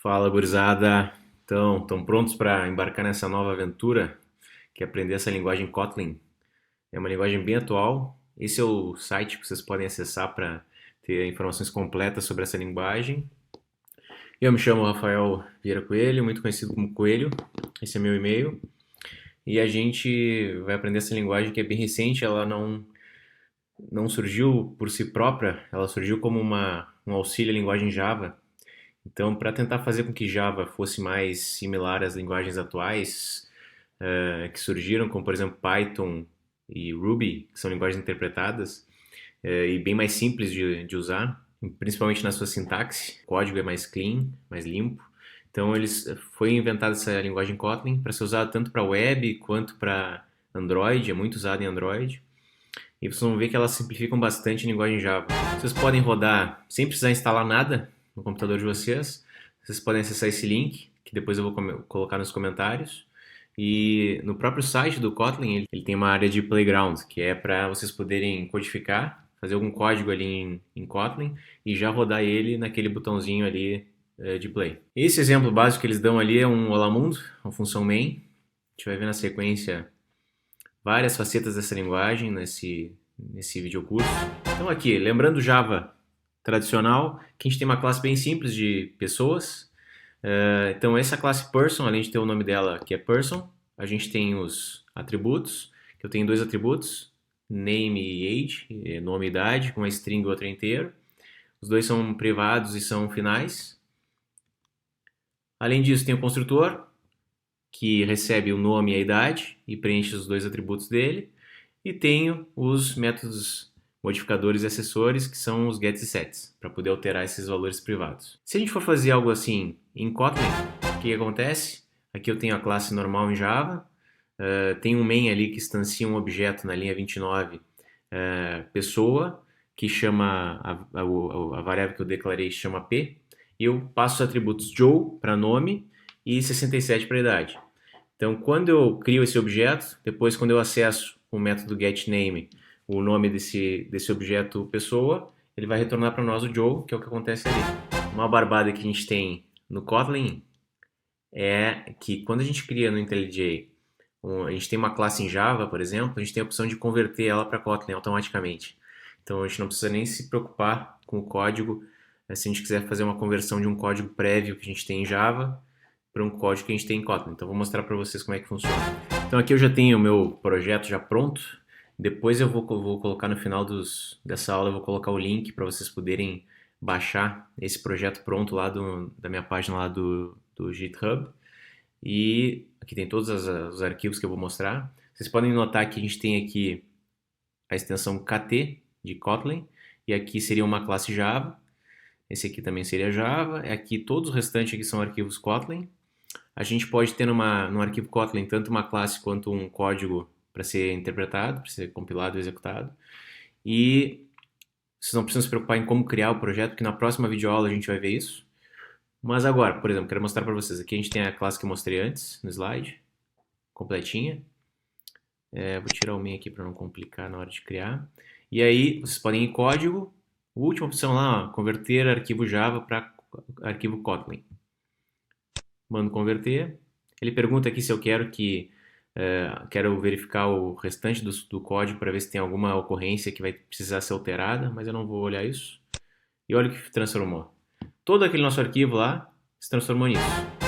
Fala, gurizada! Então, estão prontos para embarcar nessa nova aventura, que é aprender essa linguagem Kotlin? É uma linguagem bem atual. Esse é o site que vocês podem acessar para ter informações completas sobre essa linguagem. Eu me chamo Rafael Vieira Coelho, muito conhecido como Coelho. Esse é meu e-mail. E a gente vai aprender essa linguagem que é bem recente, ela não surgiu por si própria, ela surgiu como um auxílio à linguagem Java. Então, para tentar fazer com que Java fosse mais similar às linguagens atuais que surgiram, como por exemplo Python e Ruby, que são linguagens interpretadas e bem mais simples de usar, principalmente na sua sintaxe. O código é mais clean, mais limpo. Então, foi inventada essa linguagem Kotlin para ser usada tanto para web quanto para Android, é muito usada em Android. E vocês vão ver que elas simplificam bastante a linguagem Java. Vocês podem rodar sem precisar instalar nada no computador de vocês. Vocês podem acessar esse link, que depois eu vou colocar nos comentários. E no próprio site do Kotlin, ele tem uma área de playground, que é para vocês poderem codificar, fazer algum código ali em Kotlin e já rodar ele naquele botãozinho ali de play. Esse exemplo básico que eles dão ali é um Olá Mundo, uma função main. A gente vai ver na sequência várias facetas dessa linguagem nesse videocurso. Então aqui, lembrando Java tradicional, que a gente tem uma classe bem simples de pessoas. Então essa classe person, além de ter o nome dela que é person, a gente tem os atributos, que eu tenho dois atributos, name e age, nome e idade, com uma string e outra inteiro. Os dois são privados e são finais. Além disso, tem o construtor, que recebe o nome e a idade e preenche os dois atributos dele. E tenho os métodos modificadores e acessores, que são os gets e sets, para poder alterar esses valores privados. Se a gente for fazer algo assim em Kotlin, o que acontece? Aqui eu tenho a classe normal em Java, tem um main ali que instancia um objeto na linha 29, pessoa, que chama a variável que eu declarei chama P, e eu passo os atributos Joe para nome e 67 para idade. Então, quando eu crio esse objeto, depois quando eu acesso o método getName, o nome desse objeto pessoa, ele vai retornar para nós o Joe, que é o que acontece ali. Uma barbada que a gente tem no Kotlin é que quando a gente cria no IntelliJ, a gente tem uma classe em Java, por exemplo, a gente tem a opção de converter ela para Kotlin automaticamente. Então a gente não precisa nem se preocupar com o código, se a gente quiser fazer uma conversão de um código prévio que a gente tem em Java para um código que a gente tem em Kotlin. Então vou mostrar para vocês como é que funciona. Então aqui eu já tenho o meu projeto já pronto. Depois eu vou colocar no final dessa aula, eu vou colocar o link para vocês poderem baixar esse projeto pronto lá da minha página lá do GitHub. E aqui tem todos os arquivos que eu vou mostrar. Vocês podem notar que a gente tem aqui a extensão KT de Kotlin, e aqui seria uma classe Java. Esse aqui também seria Java. Aqui todos os restantes aqui são arquivos Kotlin. A gente pode ter no arquivo Kotlin tanto uma classe quanto um código para ser interpretado, para ser compilado e executado. E vocês não precisam se preocupar em como criar o projeto, porque na próxima videoaula a gente vai ver isso. Mas agora, por exemplo, quero mostrar para vocês. Aqui a gente tem a classe que eu mostrei antes no slide, completinha. Vou tirar o main aqui para não complicar na hora de criar. E aí vocês podem ir em código. A última opção lá, ó, converter arquivo Java para arquivo Kotlin. Mando converter. Ele pergunta aqui se eu quero verificar o restante do código para ver se tem alguma ocorrência que vai precisar ser alterada, mas eu não vou olhar isso. E olha o que transformou. Todo aquele nosso arquivo lá se transformou nisso.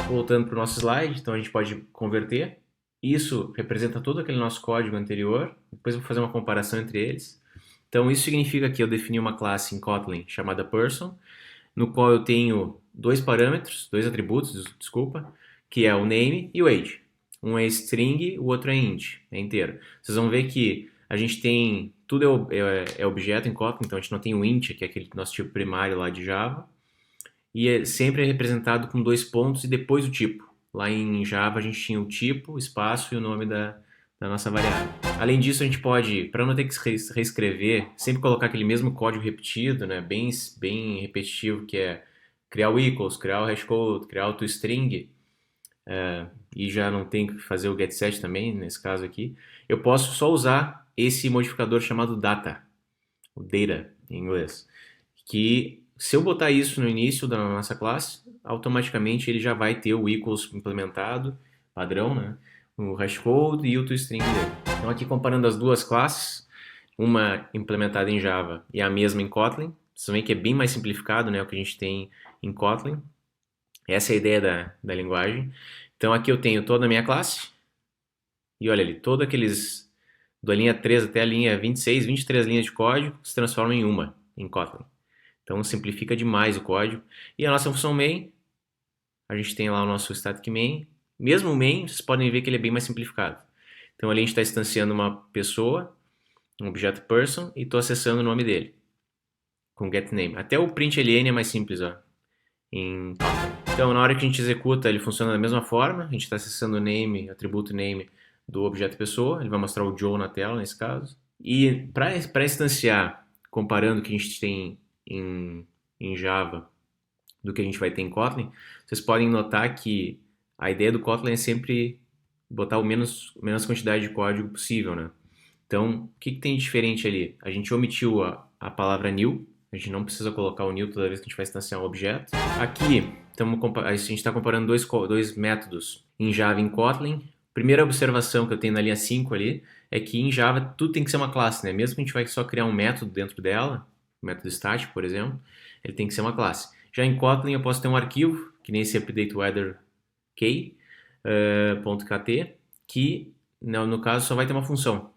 Voltando para o nosso slide, então a gente pode converter. Isso representa todo aquele nosso código anterior. Depois eu vou fazer uma comparação entre eles. Então isso significa que eu defini uma classe em Kotlin chamada person, no qual eu tenho dois parâmetros, dois atributos, desculpa, que é o name e o age. Um é string, o outro é int, é inteiro. Vocês vão ver que a gente tem, tudo é objeto em Kotlin, então a gente não tem o int, que é aquele nosso tipo primário lá de Java, e sempre é representado com dois pontos e depois o tipo. Lá em Java a gente tinha o tipo, o espaço e o nome da nossa variável. Além disso, a gente pode, para não ter que reescrever, sempre colocar aquele mesmo código repetido, né, bem repetitivo, que é criar o equals, criar o hashcode, criar o toString, e já não tem que fazer o getSet também, nesse caso aqui. Eu posso só usar esse modificador chamado data, o data em inglês, que se eu botar isso no início da nossa classe, automaticamente ele já vai ter o equals implementado, padrão, né? O hashcode e o toString dele. Então aqui comparando as duas classes, uma implementada em Java e a mesma em Kotlin, vocês veem que é bem mais simplificado, né, o que a gente tem em Kotlin. Essa é a ideia da linguagem. Então aqui eu tenho toda a minha classe, e olha ali, todos aqueles, da linha 3 até a linha 26, 23 linhas de código se transformam em uma, em Kotlin. Então simplifica demais o código. E a nossa função main, a gente tem lá o nosso static main. Mesmo o main, vocês podem ver que ele é bem mais simplificado. Então ali a gente está instanciando uma pessoa, um objeto person, e estou acessando o nome dele, com getName. Até o println é mais simples, ó, em Kotlin. Então na hora que a gente executa, ele funciona da mesma forma. A gente está acessando o name, atributo name do objeto pessoa. Ele vai mostrar o Joe na tela, nesse caso. E para instanciar, comparando o que a gente tem em Java do que a gente vai ter em Kotlin, vocês podem notar que a ideia do Kotlin é sempre botar o menos quantidade de código possível, né? Então, o que tem de diferente ali? A gente omitiu a palavra new, a gente não precisa colocar o new toda vez que a gente vai instanciar um objeto. Aqui, a gente está comparando dois métodos em Java e em Kotlin. Primeira observação que eu tenho na linha 5 ali é que em Java tudo tem que ser uma classe, né? Mesmo que a gente vai só criar um método dentro dela, um método estático, por exemplo, ele tem que ser uma classe. Já em Kotlin eu posso ter um arquivo, que nem esse updateWeather.kt, que no caso só vai ter uma função.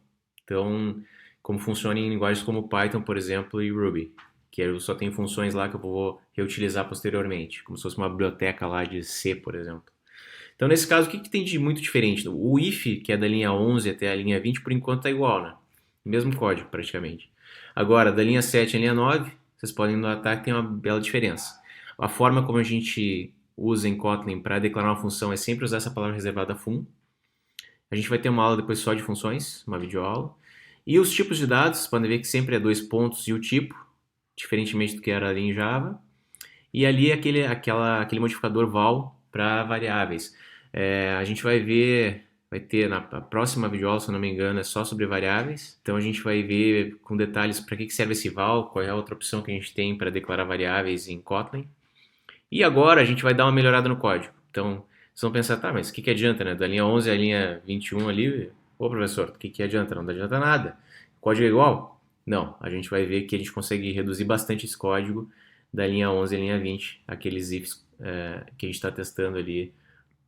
Então, como funciona em linguagens como Python, por exemplo, e Ruby, que eu só tenho funções lá que eu vou reutilizar posteriormente, como se fosse uma biblioteca lá de C, por exemplo. Então, nesse caso, o que tem de muito diferente? O if, que é da linha 11 até a linha 20, por enquanto está igual, né? Mesmo código, praticamente. Agora, da linha 7 à linha 9, vocês podem notar que tem uma bela diferença. A forma como a gente usa em Kotlin para declarar uma função é sempre usar essa palavra reservada fun. A gente vai ter uma aula depois só de funções, uma videoaula. E os tipos de dados, vocês podem ver que sempre é dois pontos e o tipo, diferentemente do que era ali em Java. E ali aquele modificador val para variáveis. A gente vai ter na próxima videoaula, se eu não me engano, é só sobre variáveis. Então a gente vai ver com detalhes para que serve esse val, qual é a outra opção que a gente tem para declarar variáveis em Kotlin. E agora a gente vai dar uma melhorada no código. Então, vocês vão pensar, tá, mas o que adianta, né? Da linha 11 à linha 21 ali, ô professor, o que adianta? Não adianta nada. O código é igual? Não, a gente vai ver que a gente consegue reduzir bastante esse código da linha 11 à linha 20, aqueles ifs que a gente está testando ali,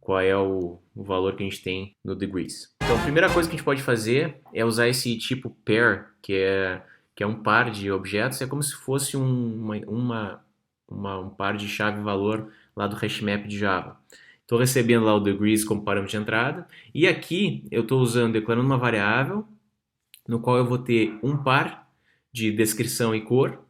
qual é o valor que a gente tem no degrees. Então, a primeira coisa que a gente pode fazer é usar esse tipo pair, que é um par de objetos, é como se fosse um par de chave-valor lá do hashmap de Java. Estou recebendo lá o degrees como parâmetro de entrada, e aqui eu estou declarando uma variável, no qual eu vou ter um par de descrição e cor,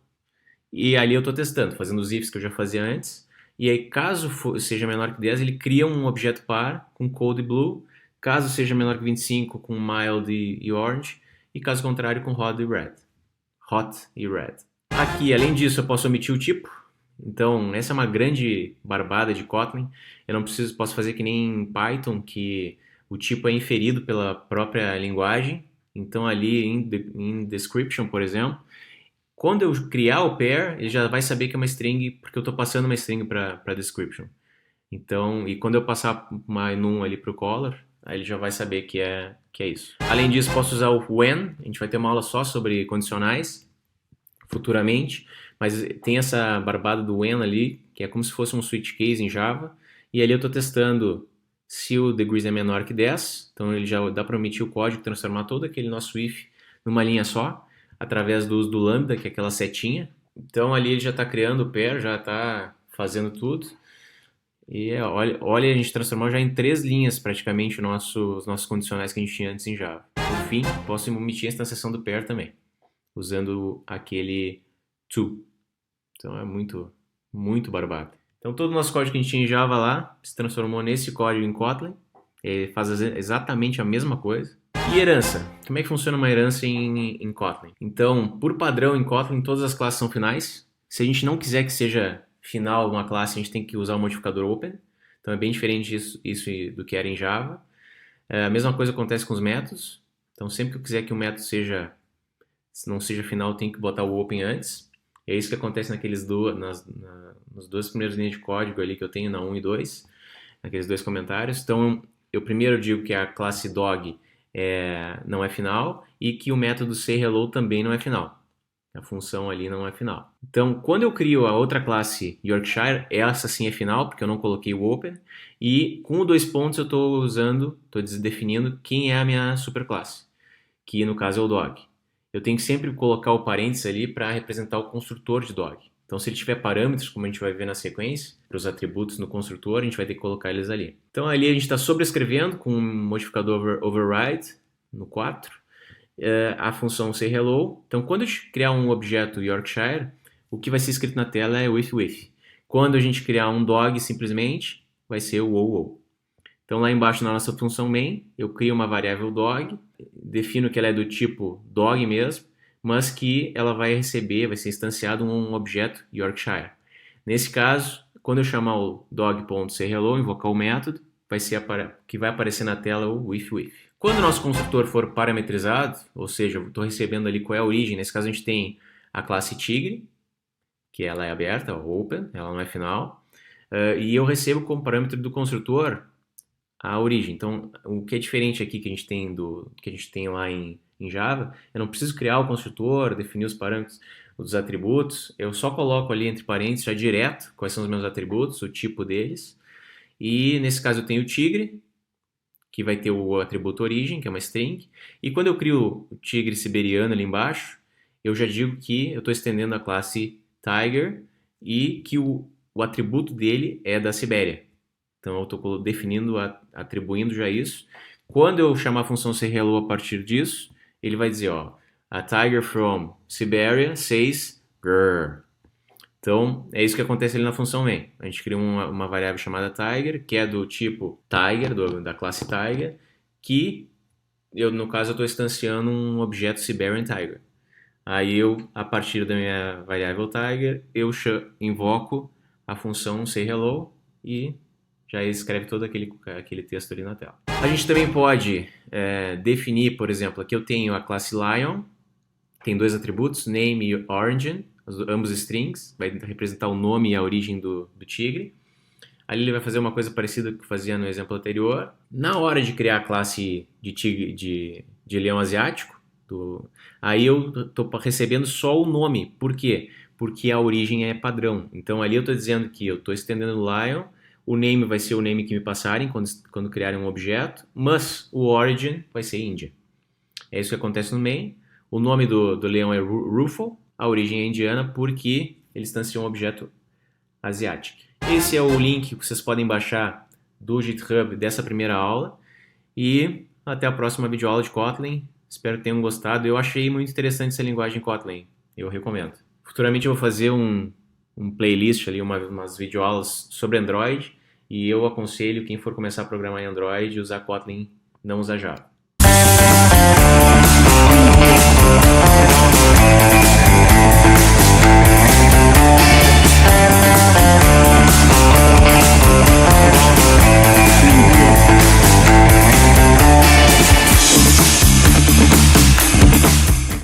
e ali eu estou testando, fazendo os ifs que eu já fazia antes, e aí caso seja menor que 10, ele cria um objeto par com code blue, caso seja menor que 25, com mild e orange, e caso contrário, com hot e red. Aqui, além disso, eu posso omitir o tipo. Então, essa é uma grande barbada de Kotlin. Eu não posso fazer que nem em Python, que o tipo é inferido pela própria linguagem. Então, ali em description, por exemplo, quando eu criar o pair, ele já vai saber que é uma string, porque eu estou passando uma string para description. Então, e quando eu passar uma num ali para o color, aí ele já vai saber que é isso. Além disso, posso usar o when. A gente vai ter uma aula só sobre condicionais futuramente, mas tem essa barbada do when ali, que é como se fosse um switch case em Java, e ali eu estou testando se o degrees é menor que 10, então ele já dá para omitir o código, transformar todo aquele nosso if numa linha só, através do uso do lambda, que é aquela setinha. Então ali ele já está criando o pair, já está fazendo tudo. E olha, a gente transformou já em 3 linhas praticamente os nossos condicionais que a gente tinha antes em Java. Por fim, posso omitir a instanciação do pair também, usando aquele to. Então é muito, muito barbado. Então todo o nosso código que a gente tinha em Java lá se transformou nesse código em Kotlin. Ele faz exatamente a mesma coisa. E herança? Como é que funciona uma herança em Kotlin? Então, por padrão em Kotlin, todas as classes são finais. Se a gente não quiser que seja final uma classe, a gente tem que usar o modificador open. Então é bem diferente isso do que era em Java. A mesma coisa acontece com os métodos. Então sempre que eu quiser que o método não seja final, eu tenho que botar o open antes. É isso que acontece nas duas primeiras linhas de código ali que eu tenho, na 1 e 2, naqueles dois comentários. Então, eu primeiro digo que a classe dog não é final e que o método sayHello também não é final. A função ali não é final. Então, quando eu crio a outra classe Yorkshire, essa sim é final, porque eu não coloquei o open. E com o 2 pontos eu estou definindo quem é a minha superclasse, que no caso é o dog. Eu tenho que sempre colocar o parênteses ali para representar o construtor de dog. Então, se ele tiver parâmetros, como a gente vai ver na sequência, para os atributos no construtor, a gente vai ter que colocar eles ali. Então, ali a gente está sobrescrevendo com um modificador override no 4, a função sayHello. Então, quando eu criar um objeto Yorkshire, o que vai ser escrito na tela é with. Quando a gente criar um dog, simplesmente, vai ser o wow. Então, lá embaixo na nossa função main, eu crio uma variável dog, defino que ela é do tipo dog mesmo, mas que ela vai ser instanciado um objeto Yorkshire. Nesse caso, quando eu chamar o dog.sayHello, invocar o método, que vai aparecer na tela o with. Quando o nosso construtor for parametrizado, ou seja, eu estou recebendo ali qual é a origem, nesse caso a gente tem a classe tigre, que ela é aberta, open, ela não é final, e eu recebo como parâmetro do construtor a origem. Então, o que é diferente aqui que a gente tem lá em Java, eu não preciso criar o construtor, definir os parâmetros dos atributos, eu só coloco ali entre parênteses já direto quais são os meus atributos, o tipo deles, e nesse caso eu tenho o tigre, que vai ter o atributo origem, que é uma string, e quando eu crio o tigre siberiano ali embaixo, eu já digo que eu estou estendendo a classe tiger e que o atributo dele é da Sibéria. Então eu estou definindo, atribuindo já isso. Quando eu chamar a função sayHello a partir disso, ele vai dizer, ó, a tiger from Siberia says grrr. Então, é isso que acontece ali na função main. A gente cria uma variável chamada tiger, que é do tipo tiger, da classe tiger, que no caso, eu estou instanciando um objeto Siberian tiger. Aí a partir da minha variável tiger, eu invoco a função sayHello e já escreve todo aquele texto ali na tela. A gente também pode definir, por exemplo, aqui eu tenho a classe lion, tem dois atributos, name e origin, ambos strings, vai representar o nome e a origem do tigre. Ali ele vai fazer uma coisa parecida com o que fazia no exemplo anterior. Na hora de criar a classe de tigre, de leão asiático, aí eu estou recebendo só o nome. Por quê? Porque a origem é padrão. Então ali eu estou dizendo que eu estou estendendo o lion, o name vai ser o name que me passarem quando criarem um objeto, mas o origin vai ser Índia. É isso que acontece no main. O nome do leão é Rufo, a origem é indiana porque ele instancia um objeto asiático. Esse é o link que vocês podem baixar do GitHub dessa primeira aula e até a próxima videoaula de Kotlin. Espero que tenham gostado. Eu achei muito interessante essa linguagem Kotlin. Eu recomendo. Futuramente eu vou fazer um playlist ali, umas videoaulas sobre Android e eu aconselho quem for começar a programar em Android usar Kotlin, não usar Java.